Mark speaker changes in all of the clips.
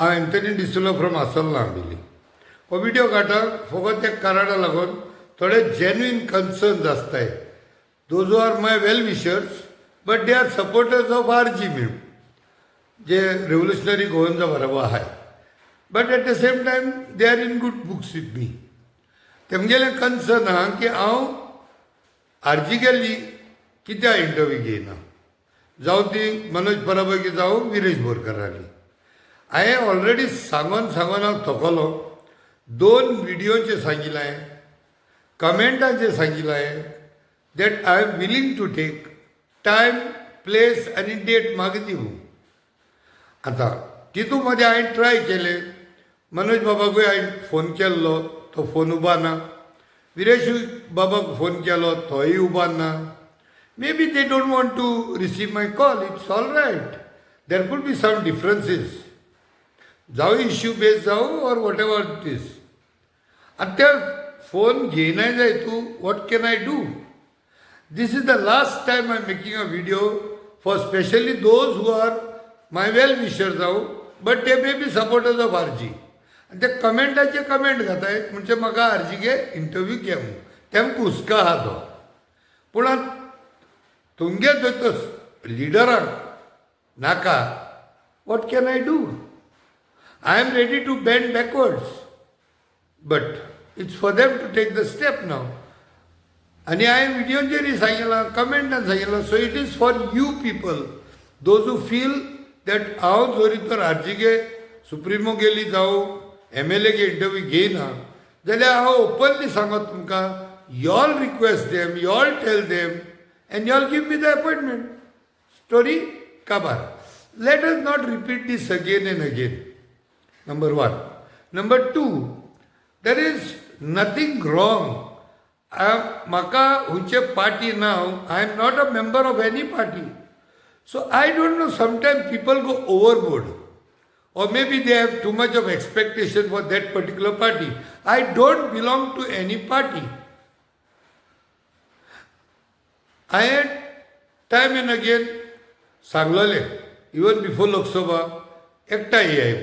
Speaker 1: हांव Anthony डिसुला from आसोल्ला बिली हो video काडटा फकत त्या कारणा लागून थोडे जेन्युइन कन्सर्न्स आसताय. Those are my well wishers but they are supporters of RG जे रेव्होल्युशनरी गोवन्सा बरोबर आहाय. But at the same time they are in good books with me. तेमगेलें कन्सर्न आहा की हांव RG गेल्ली कित्याक इंटरव्यू घेयना, जावं ती मनोज पराबकी जावं विरेश बोरकर जाली. हांवें ऑलरेडी सांगून हांव थकलो. 2 व्हिडिओचे सांगिल्लें, कमेंटांचे सांगिल्लें that I am willing to take time, place आनी डेट म्हाका दिवं. आतां तितू मदें हांवें ट्राय केलें. मनोज बाबाकूय हांवें फोन केल्लो, तो फोन उबारना. विरेश बाबाक फोन केलो, तोय उबारना. Maybe they don't want to receive my call. It's all right. There could be some differences, जावं इश्यू बेस जावं or whatever it is. आतां ते फोन घेयनाय जाय तूं. What can I do? This is the last time I am making a video for specially those who are my well-wishers now, but they may be supporters of RG. And ते कमेंटाचे comment घाताय म्हणजे म्हाका RG interview घे म्हणून. तेमकां हुस्को आहा तो. पूण तुमगे जर लिडराक नाका, what can I do? I am ready to bend backwards, but it's for them to take the step now. आनी हांवें व्हिडिओचेरय सांगिल्लां, कमेंटान सांगिल्लां. So it is for you people, those who feel that हांव जोरी तर RG सुप्रिमो गेली जावं MLA इंटरव्यू घेयना, जाल्यार हांव ओपनली सांगत तुमकां, you all request them, you all tell them and you all give me the appointment. Story काबार. Let us not repeat this again and again. Number 1. Number 2, there is nothing wrong. म्हाका खंयचे party नाव, I am not a member of any party. So I don't know, sometimes people go overboard, or maybe they have too much of expectation for that particular party. I don't belong to any party. I had time and again सांगलेले, even before Lok Sabha, एकटा येय.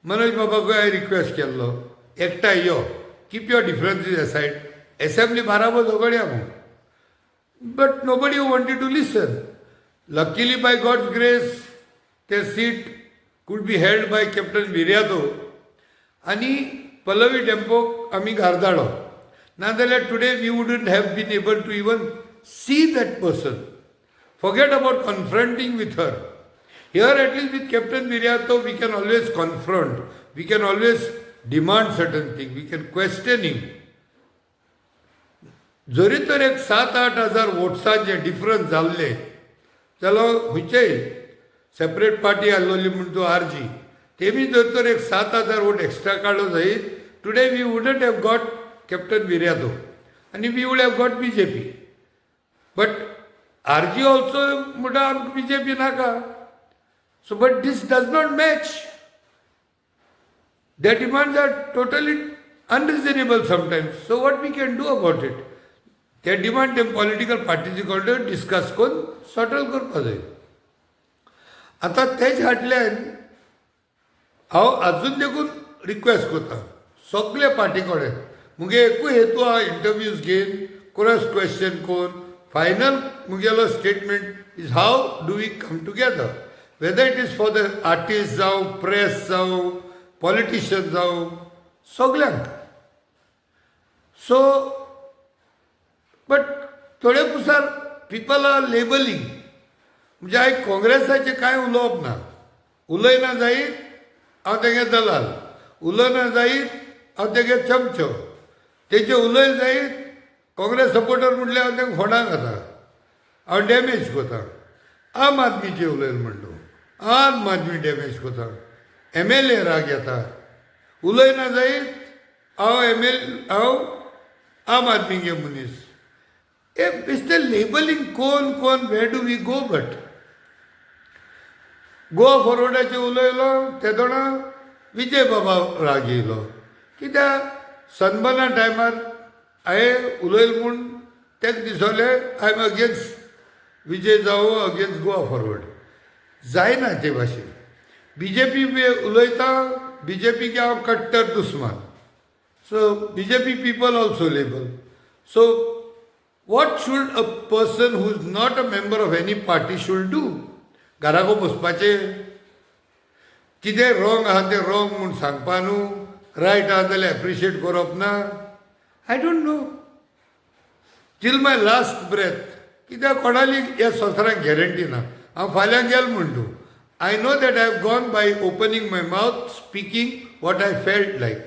Speaker 1: मनोज बाबाक हांवें request केल्लो, एकटा यो, keep your differences aside, assembly बाराबर झगड्या म्हणून. But nobody wanted to listen. Luckily by God's grace ते seat could be held by Captain Viriato आणि पल्लवी डेम्पोक आम्ही घारधाडो. नाजाल्यार today we wouldn't have been able to even see that person. Forget about confronting with her. Here at least with Captain Viriato we can always confront, we can always demand certain things, we can question him. जरी तर एक 7-8 हजार वोट्सांचे difference जाल्ले जाल्यार खंयचेय separate party आसलोली म्हणून तो RG, तेमी जर तर एक 7,000 वोट एक्स्ट्रा काडलो जायत, today we wouldn't have got captain Viriato आनी we would have got BJP. But RG also म्हणटा आमकां BJP नाका. So but this does not match. The demands are totally unreasonable sometimes. So what we can do about it? ते demand ते political पार्टीचे कडेन discuss करून subtle करपा जाय. आतां तेच फाटल्यान हांव आजून देखून रिक्वेस्ट करता सगळे पार्टी कडेन, मुगे एकूय हेतू आहा इंटरव्यूज घेवन क्रॉस क्वेश्चन कोन्न फायनल मुगेलो statement is how do we come together, whether it is for the artist जावं, प्रेस जावं, पॉलिटिशियन जावं, सगळ्यांक. सो बट थोडे पुसार पीपल आर लेबलिंग, म्हणजे हांवें काँग्रेसाचें कांय उलोवप ना. उलयना जायत हांव तेगे दलाल, उलयना जायत हांव तेगे चमचो, तेचे उलय जायत काँग्रेस सपोर्टर म्हटल्यार हांव तेका फोंडां घाता, हांव डॅमेज कोता. आम आदमीचे उलयल म्हणलो, आम आदमी डॅमेज कोता, MLA राग येता. उलयना जायत हांव आम आदमी गे मनीस. It's the labelling. कोण where do we go? But Goa फॉरवर्डाचे उलयलो ते दोणा विजय बाबा राग येयलो. कित्याक सनबर्ना टायमार हांवें उलयलो म्हूण तेका दिसोलें आय एम अगेन्स्ट विजय जावं, अगेन्स्ट गोवा फॉरवर्ड. जायना ते भाशेन. BJP उलयता BJP हांव कट्टर दुस्मान. So BJP people also label. So what should a person who is not a member of any party should do? घराको बसपाचें, कितें रॉंग आहा तें रॉंग म्हूण सांगपा न्हू, रायट आहा जाल्यार एप्रिशिएट करप ना. I don't know. Till my last breath. कित्याक कोणाली ह्या संवसाराक गॅरंटी ना. हांव फाल्यां गेल म्हणटू. I know that I have gone by opening my mouth, speaking what I felt like.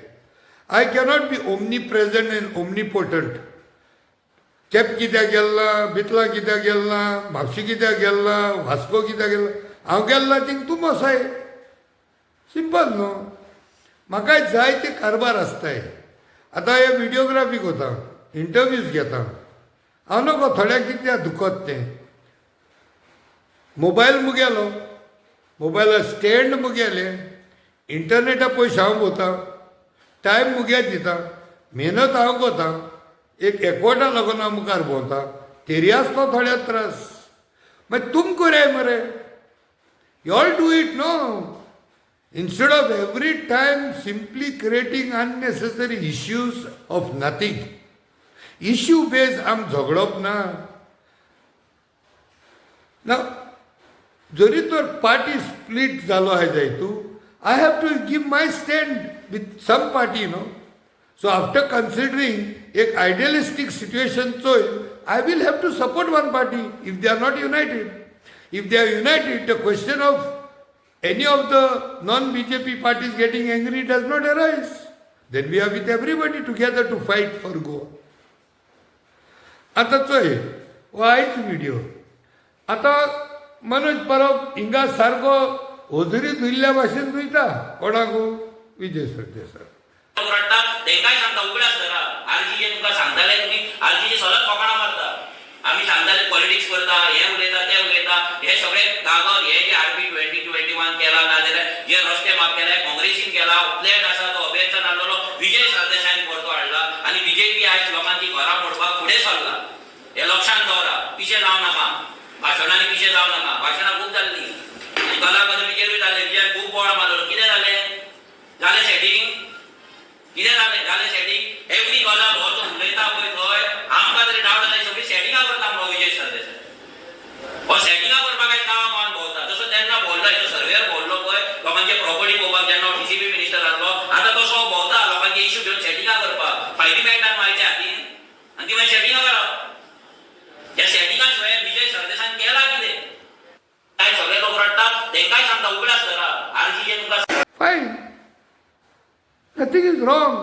Speaker 1: I cannot be omnipresent and omnipotent. केप कित्याक गेल्ला, बितला कित्याक गेल्ला, म्हापशी कित्याक गेल्ला, वास्को कित्याक गेल्ला. हांव गेल्ला थिंग तूं मोसाय. सिंपल न्हू. म्हाकाय जायते कारबार आसताय. आतां हे व्हिडिओग्राफी कोता, इंटरव्यूज घेता. हांव नको थोड्यांक कित्याक दुखत तें. मोबायल मुगेलो, मोबायला स्टँड मुगेले, इंटरनेटा पयशे हांव भोवता, टायम मुगे दिता, मेहनत हांव कोता, एक एकवटा लागून हांव मुखार भोंवता. तेरी आसता थोड्या त्रास. मागीर तुम कोराय मरे. You all do it no. Instead of every time simply creating unnecessary issues of nothing. Issue based आम झगडप ना. Now, जरी तर पार्टी स्प्लिट जालो आहाय जायतू, I have to give my stand with some party, you know. So after considering एक idealistic situation चोय, I will have to support one party if they are not united. If they are united, the question of any of the non-BJP parties getting angry does not arise. Then we are with everybody together to fight for Goa. आता चोय हो आयच video. आता मनोज परब हिंगा सारको hosiery धुयल्ल्या भाशेन धुयता. कोणाकू? विजय सरदेसाय.
Speaker 2: तेंकाय सांगता उगडास धरा. आरजीचे तुमकां सांगताले तुमी आरजीचे सलग कोकणा मारता. आमी सांगताले पॉलिटिक्स करता, हे उलयता ते उलयता. हे सगळे कागद हे जे RP 2021 केला ना जाल्यार जे रस्ते माफ केले काँग्रेसीन केला, फ्लॅट आसा तो अभ्यासान हाडलो विजय सरदेसायान परतो हाडला आनी BJP आयज लोकांची घरां मोडपाक फुडें सरला. हे लक्षांत दवरा. पिशे जावं नाका. भाशणांनी पिशे जावं नाका. भाशणां खूब जाल्ली आनी कला अकादमीचेरूय जाल्ले. विजयान खूब बोवाळ मारलो. कितें जालें? जालें सेटिंग? कितें जालें? जालें सेटिंग? एवरी गजाल हो जो उलयता पळय थंय आमकां तरी डावट जाता सगळी सेटिंगां करता म्हणून विजय सरदेसाय. हो सेटिंगां करपाक आयज गांवां गांवांत भोंवता. जसो तेन्ना भोंवलो हेजो सर्वेर भोंवलो पळय लोकांचे प्रॉपर्टी पळोवपाक जेन्ना DCP मिनिस्टर आसलो. आतां तसो भोंवता लोकांचे इश्यू घेवन सेटिंगां करपाक. फायली मेळटात मायच्या हातीन आनी ती मागीर सेटिंगां करप. ह्या सेटिंगां शिवाय विजय सरदेसायान केला कितें? काय सगळे लोक रडटा. तेंकाय सांगता उगडास धरा. आरजीचे तुमकां
Speaker 1: Fine. Nothing is wrong.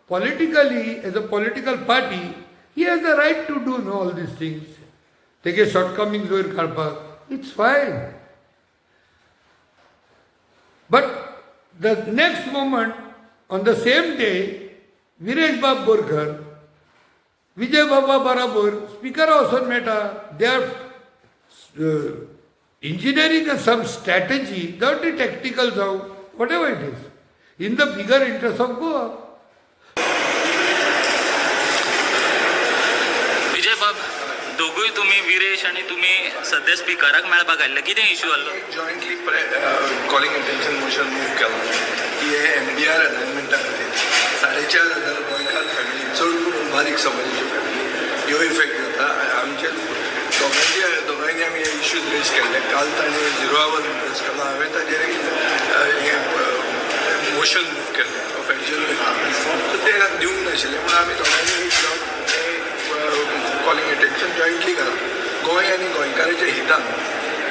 Speaker 1: Politically, as a political party, he has the right to do all these things. Take a shortcomings over karpak. It's fine. But the next moment, on the same day, Viresh Bab Borkar, Vijay Baba Barabur, Speaker Hasan Mehta, they are engineering some strategy, not the tactical zone, whatever it is, in the bigger interest of Goa.
Speaker 3: विजय बाब, दोगूय तुम्ही विरेश आणि तुम्ही सध्या स्पीकराक मेळपाक आयिल्ले. कितें issue आसलो?
Speaker 4: जॉयंटली कॉलिंग अटेन्शन मोशन मूव केला की हे MDR अलायनमेंटा खातीर 4,500 गोंयकार फॅमिली चड करून बारीक समाजाची फॅमिली ह्यो इफेक्ट जाता. आमचे दोगांयनी आमी हे इश्यूज रेज केल्ले. काल ताणें 0 आवर रेज केला. हांवें ताजेर हे मोशन मूव केल्लें ऑफ एडजर्नमेंट. सो ते दिवंक नाशिल्लें म्हणून आमी दोगांयनी कॉलिंग अटेन्शन जॉयंटली करा. गोंय आनी गोंयकाराच्या हितान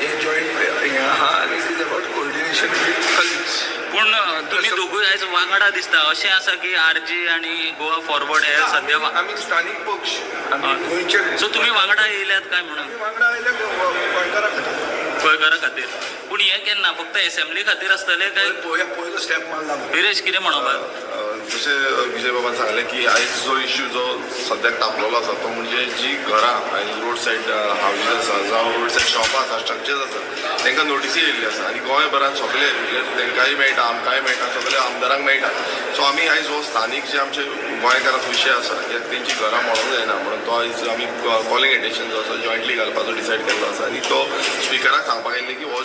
Speaker 4: हे जॉयंट हें आहा आनी it is about coordination with colleagues.
Speaker 3: पूण तुम्ही दोगूय आयज वांगडा दिसता. अशें आसा की RG आणि गोवा फॉरवर्ड हे सध्या
Speaker 4: आमी स्थानीक पक्ष आमी गोंयचे.
Speaker 3: सो तुम्ही वांगडा येयल्यात काय म्हणून?
Speaker 4: वांगडा आयले गोंयकारा खातीर.
Speaker 3: गोंयकारा खातीर. पूण हें केन्ना फक्त असेंब्ली खातीर आसतलें काय?
Speaker 4: पयलो स्टेप मारला.
Speaker 3: विरेश कितें म्हणप?
Speaker 5: जशें विजय बाबान सांगलें की आयज जो इश्यू जो सद्याक तापलेलो आसा तो म्हणजे जी घरां आनी रोड सायड हावजीस आसा जावं रोड सायड शॉपां आसा स्ट्रक्चर्स आसा तांकां नोटीसी येयल्ली आसा आनी गोंयभरांत सगळे तांकांय मेळटा आमकांय मेळटा सगळ्या आमदारांक मेळटा सो आमी आयज हो स्थानीक जे आमचे गोंयकारांचो विशय आसा कित्याक तेंची घरां मोडूंक जायना म्हणून तो आयज आमी कॉलिंग एटेन्शन जो आसा जॉयंटली घालपाचो डिसायड केल्लो आसा आनी तो स्पिकराक सांगपाक येयल्लें की हो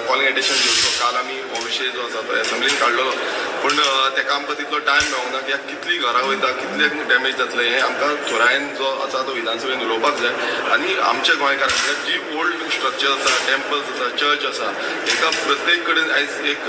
Speaker 5: कॉलिंग एटेन्शन घेवचो काल आमी हो विशय जो आसा तो एसेंब्लीन काडलेलो पूण ताका आमकां तितलो टायम मेळूंक ना कित्याक कितली घरां वयता कितले डॅमेज जातले हें आमकां थोरायन जो आसा तो विधानसभेन उलोवपाक जाय आनी आमच्या गोंयकारांक जी ओल्ड स्ट्रक्चर आसा टेम्पल्स आसा चर्च आसा ताका प्रत्येक कडेन आयज एक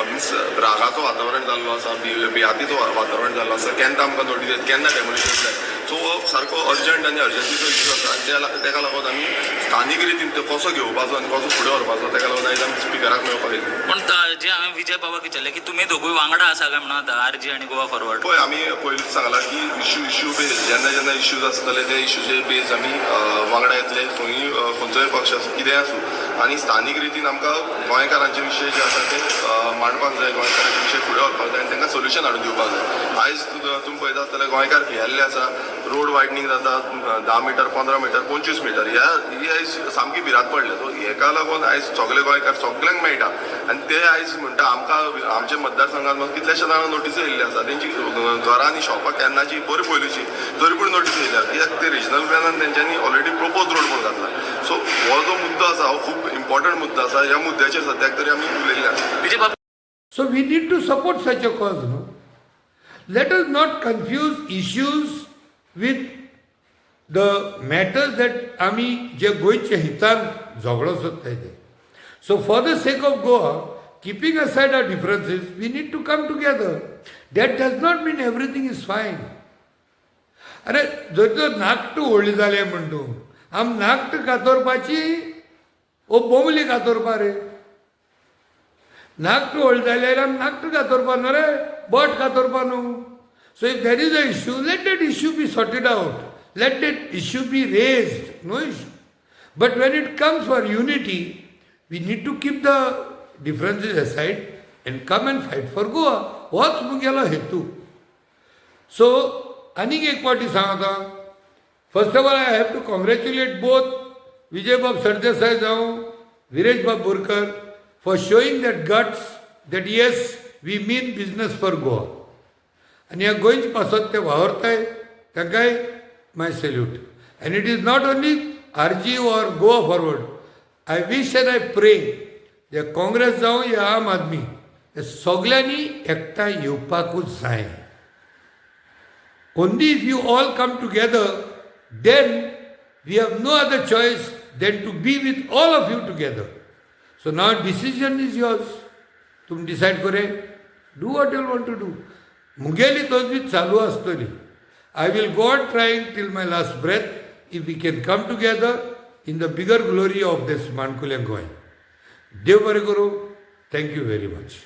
Speaker 5: मिन्स रागाचो वातावरण जाल्लो आसा भियातीचो वातावरण जाल्लो आसा केन्ना आमकां नोटीस येता केन्ना डेमोलिशन जाय सो हो सारको अर्जंट आनी अर्जंसीचो इश्यू आसा आनी ताका लागून आमी स्थानीक रितीन तो कसो घेवपाचो आनी कसो फुडें व्हरपाचो ताका लागून आयज आमी स्पिकराक मेळपाक येयल्ले
Speaker 3: पण जे हांवें विजय बाबाक विचारलें की तुमी दोगूय वांगडा आसा काय म्हणून आतां आरजी आनी गोवा फॉरवर्ड
Speaker 5: पळय आमी पयलींच सांगलां की इश्यू बेज जेन्ना इश्यूज आसतले ते इश्यूचे बेज आमी वांगडा येतले खंयचोय पक्ष आसूं कितेंय आसूं आनी स्थानीक रितीन आमकां गोंयकारांचे विशय जे आसा ते मांडपाक जाय गोंयकारांचे विशय फुडें व्हरपाक जाय आनी तांकां सोल्युशन हाडून दिवपाक जाय आयज तुमी पळयता आसतले गोंयकार भियेल्ले आसा रोड वायडनींग जाता 10 मिटर 15 मिटर 25 मिटर ही आयज सामकी भिरांत पडल्या सो हेका लागून आयज सगळे गोंयकार सगळ्यांक मेळटा आनी ते आयज म्हणटा आमकां आमच्या मतदारसंघात कितलेशे जाणां नोटीस येयल्ली आसा तेंची घरां आनी शॉपां केन्नाची बरी पयलींची तरी पूण नोटीस येयल्या कित्याक ते रिजनल प्लॅनान तेंच्यांनी ऑलरेडी प्रपोज रोड म्हणून घातला सो हो जो मुद्दो आसा हो खूब इम्पॉर्टंट मुद्दो आसा ह्या मुद्द्याचेर सद्याक तरी आमी उलयल्ले आसा
Speaker 3: विजय बाबा
Speaker 1: So we need to support such a cause, no? Let us not confuse issues with the matters that आमी जे गोंयच्या हितान झगडो सोदताय ते. So for the sake of Goa, keeping aside our differences, we need to come together. That does not mean everything is fine. अरे जर तर नाकट व्हडली जाले म्हणटू आम नाकट कातोरपाची ओ बोमली कातोरपा रे नाकट व्हडली जाल्यार आमी नाकट कातोरपा न्हू रे बट कातोरपा न्हू so if there is a issue let that issue be sorted out let that issue be raised no issue but when it comes for unity we need to keep the differences aside and come and fight for Goa होच मुगेलो हेतू सो आनीक एक पावटी सांगता first of all I have to congratulate both Vijay Bab Sardesai जावं Viresh Bab Borkar for showing that guts that yes we mean business for Goa आनी ह्या गोंयचे पासत ते वावरताय तांकांय my salute and it is not only RG or Goa Forward I wish and I pray जे काँग्रेस जावं या आम आदमी हे सगळ्यांनी एकठांय येवपाकूच जाय Only if you all come together, then we have no other choice than to be with all of you together. So now decision is yours. तुम decide करे. Do what you want to do. मुगेली तोजबी चालू आसतली. I will go on trying till my last breath if we can come together in the bigger glory of this Mankulian Goy. देव बरें करूं. Thank you very much.